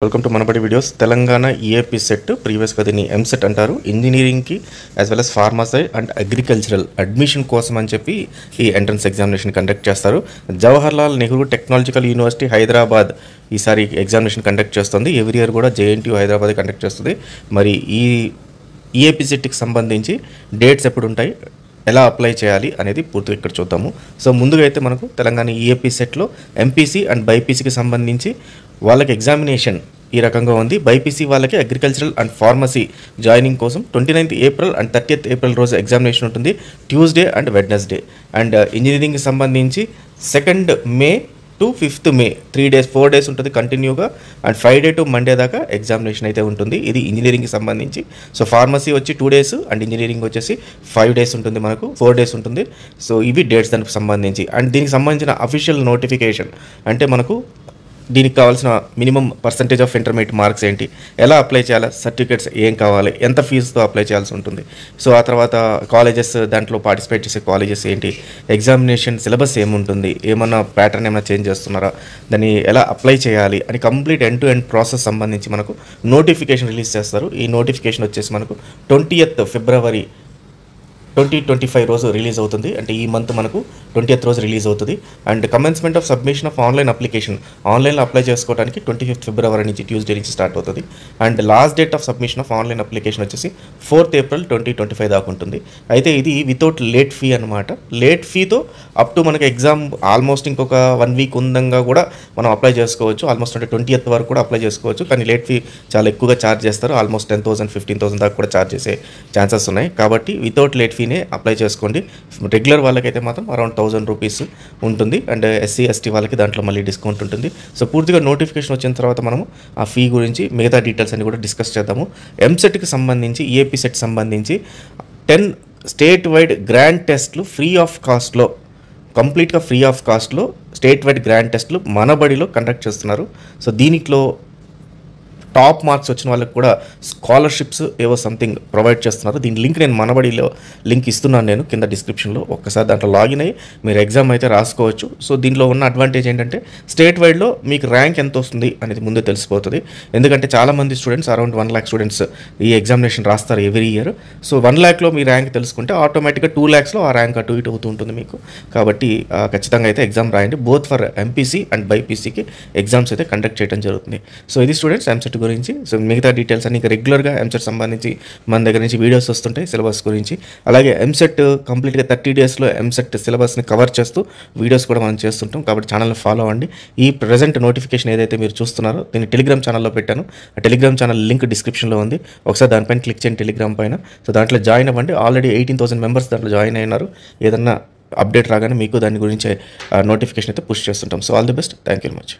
Welcome to Manabadi videos. Telangana EAP CET ప్రీవియస్గా దీన్ని EAMCET అంటారు. ఇంజనీరింగ్కి as well as pharmacy and agricultural admission కోసం అని చెప్పి ఈ ఎంట్రన్స్ ఎగ్జామినేషన్ కండక్ట్ చేస్తారు. జవహర్లాల్ నెహ్రూ టెక్నాలజికల్ యూనివర్సిటీ హైదరాబాద్ ఈసారి ఎగ్జామినేషన్ కండక్ట్ చేస్తుంది. ఎవ్రీ ఇయర్ కూడా జేఎన్టీయూ హైదరాబాద్ కండక్ట్ చేస్తుంది. మరి ఈ ఈఏపీ సెట్కి సంబంధించి డేట్స్ ఎప్పుడు ఉంటాయి, ఎలా అప్లై చేయాలి అనేది పూర్తిగా ఇక్కడ చూద్దాము. సో ముందుగా అయితే మనకు తెలంగాణ ఈఏపీ సెట్లో ఎంపీసీ అండ్ బైపీసీకి సంబంధించి వాళ్ళకి ఎగ్జామినేషన్ ఈ రకంగా ఉంది. బైపీసీ వాళ్ళకి అగ్రికల్చరల్ అండ్ ఫార్మసీ జాయినింగ్ కోసం 29th April and 30th April రోజు ఎగ్జామినేషన్ ఉంటుంది, ట్యూస్డే అండ్ వెడ్నెస్డే. అండ్ ఇంజనీరింగ్కి సంబంధించి 2nd May to 5th May 3 days 4 days ఉంటుంది కంటిన్యూగా. అండ్ ఫ్రైడే టు మండే దాకా ఎగ్జామినేషన్ అయితే ఉంటుంది. ఇది ఇంజనీరింగ్కి సంబంధించి. సో ఫార్మసీ వచ్చి 2 days అండ్ ఇంజనీరింగ్ వచ్చేసి 5 days ఉంటుంది, మనకు 4 days ఉంటుంది. సో ఇవి డేట్స్ దానికి సంబంధించి. అండ్ దీనికి సంబంధించిన అఫీషియల్ నోటిఫికేషన్ అంటే మనకు దీనికి కావాల్సిన minimum percentage of intermediate marks ఏంటి, ఎలా అప్లై చేయాలి, సర్టిఫికేట్స్ ఏం కావాలి, ఎంత ఫీజుతో అప్లై చేయాల్సి ఉంటుంది, సో ఆ తర్వాత కాలేజెస్ దాంట్లో పార్టిసిపేట్ చేసే కాలేజెస్ ఏంటి, ఎగ్జామినేషన్ సిలబస్ ఏముంటుంది, ఏమన్నా ప్యాటర్న్ ఏమైనా చేంజ్ చేస్తున్నారా, దాన్ని ఎలా అప్లై చేయాలి అని complete end to end process సంబంధించి మనకు నోటిఫికేషన్ రిలీజ్ చేస్తారు. ఈ నోటిఫికేషన్ వచ్చేసి మనకు 20th ఫిబ్రవరి 2025 రోజు రిలీజ్ అవుతుంది. అంటే ఈ మంత్ మనకు 20th రోజు రిలీజ్ అవుతుంది. And commencement of submission of online application, ఆన్లైన్లో అప్లై చేసుకోవడానికి 25th ఫిబ్రవరి నుంచి ట్యూస్డే నుంచి స్టార్ట్ అవుతుంది. And last date of submission of online application వచ్చేసి 4th ఏప్రిల్ 2025 దాకా ఉంటుంది. అయితే ఇది వితౌట్ లేట్ ఫీ అనమాట. లేట్ ఫీతో అప్ టు మనకి ఎగ్జామ్ ఆల్మోస్ట్ ఇంకొక 1 week ఉందంగా కూడా మనం అప్లై చేసుకోవచ్చు. ఆల్మోస్ట్ అంటే 20th వరకు కూడా అప్లై చేసుకోవచ్చు. కానీ లేట్ ఫీ చాలా ఎక్కువగా ఛార్జ్ చేస్తారు. ఆల్మోస్ట్ 10,000 15,000 దాకా కూడా ఛార్జ్ చేసే ఛాన్సెస్ ఉన్నాయి. కాబట్టి వితౌట్ లేట్ ఫీనే అప్లై చేసుకోండి. రెగ్యులర్ వాళ్ళకైతే మాత్రం అరౌండ్ 1000 రూపీస్ ఉంటుంది. అండ్ ఎస్సీ ఎస్టీ వాళ్ళకి దాంట్లో మళ్ళీ డిస్కౌంట్ ఉంటుంది. సో పూర్తిగా నోటిఫికేషన్ వచ్చిన తర్వాత మనము ఆ ఫీ గురించి మిగతా డీటెయిల్స్ అన్ని కూడా డిస్కస్ చేద్దాము. ఎంసెట్కి సంబంధించి ఈఏపీ సెట్ సంబంధించి 10 స్టేట్ వైడ్ గ్రాండ్ టెస్ట్లు ఫ్రీ ఆఫ్ కాస్ట్లో, కంప్లీట్గా ఫ్రీ ఆఫ్ కాస్ట్లో స్టేట్ వైడ్ గ్రాండ్ టెస్ట్లు మనబడిలో కండక్ట్ చేస్తున్నారు. సో దీనిలో టాప్ మార్క్స్ వచ్చిన వాళ్ళకి కూడా స్కాలర్షిప్స్ ఏవో సంథింగ్ ప్రొవైడ్ చేస్తున్నారు. దీని లింక్ నేను మనబడిలో లింక్ ఇస్తున్నాను నేను కింద డిస్క్రిప్షన్లో. ఒక్కసారి దాంట్లో లాగిన్ అయ్యి మీరు ఎగ్జామ్ అయితే రాసుకోవచ్చు. సో దీనిలో ఉన్న అడ్వాంటేజ్ ఏంటంటే స్టేట్ వైడ్లో మీకు ర్యాంక్ ఎంత వస్తుంది అనేది ముందే తెలిసిపోతుంది. ఎందుకంటే చాలామంది స్టూడెంట్స్ అరౌండ్ 1 lakh స్టూడెంట్స్ ఈ ఎగ్జామినేషన్ రాస్తారు ఎవ్రీ ఇయర్. సో 1 lakhలో మీ ర్యాంక్ తెలుసుకుంటే ఆటోమేటిక్గా 2 lakhsలో ఆ ర్యాంక్ అటు ఇటు అవుతూ ఉంటుంది మీకు. కాబట్టి ఖచ్చితంగా అయితే ఎగ్జామ్ రాయండి. బోత్ ఫర్ ఎంపీసీ అండ్ బైపీసీకి ఎగ్జామ్స్ అయితే కండక్ట్ చేయడం జరుగుతుంది. సో ఇది స్టూడెంట్స్ ఎంసెట్ గురించి. సో మిగతా డీటెయిల్స్ అన్ని రెగ్యులర్గా ఎంసెట్ సంబంధించి మన దగ్గర నుంచి వీడియోస్ వస్తుంటాయి సిలబస్ గురించి. అలాగే ఎంసెట్ కంప్లీట్గా 30 daysలో ఎంసెట్ సిలబస్ని కవర్ చేస్తూ వీడియోస్ కూడా మనం చేస్తుంటాం. కాబట్టి ఛానల్ని ఫాలో అవ్వండి. ఈ ప్రజెంట్ నోటిఫికేషన్ ఏదైతే మీరు చూస్తున్నారో దీన్ని టెలిగ్రామ్ ఛానల్లో పెట్టాను. ఆ టెలిగ్రామ్ ఛానల్ లింక్ డిస్క్రిప్షన్లో ఉంది. ఒకసారి దానిపైన క్లిక్ చేయండి టెలిగ్రామ్ పైన. సో దాంట్లో జాయిన్ అవ్వండి. ఆల్రెడీ 18,000 మెంబర్స్ దాంట్లో జాయిన్ అయినారు. ఏదన్నా అప్డేట్ రాగానే మీకు దాని గురించి నోటిఫికేషన్ అయితే పుష్ చేస్తుంటాం. So all the best. Thank you very much.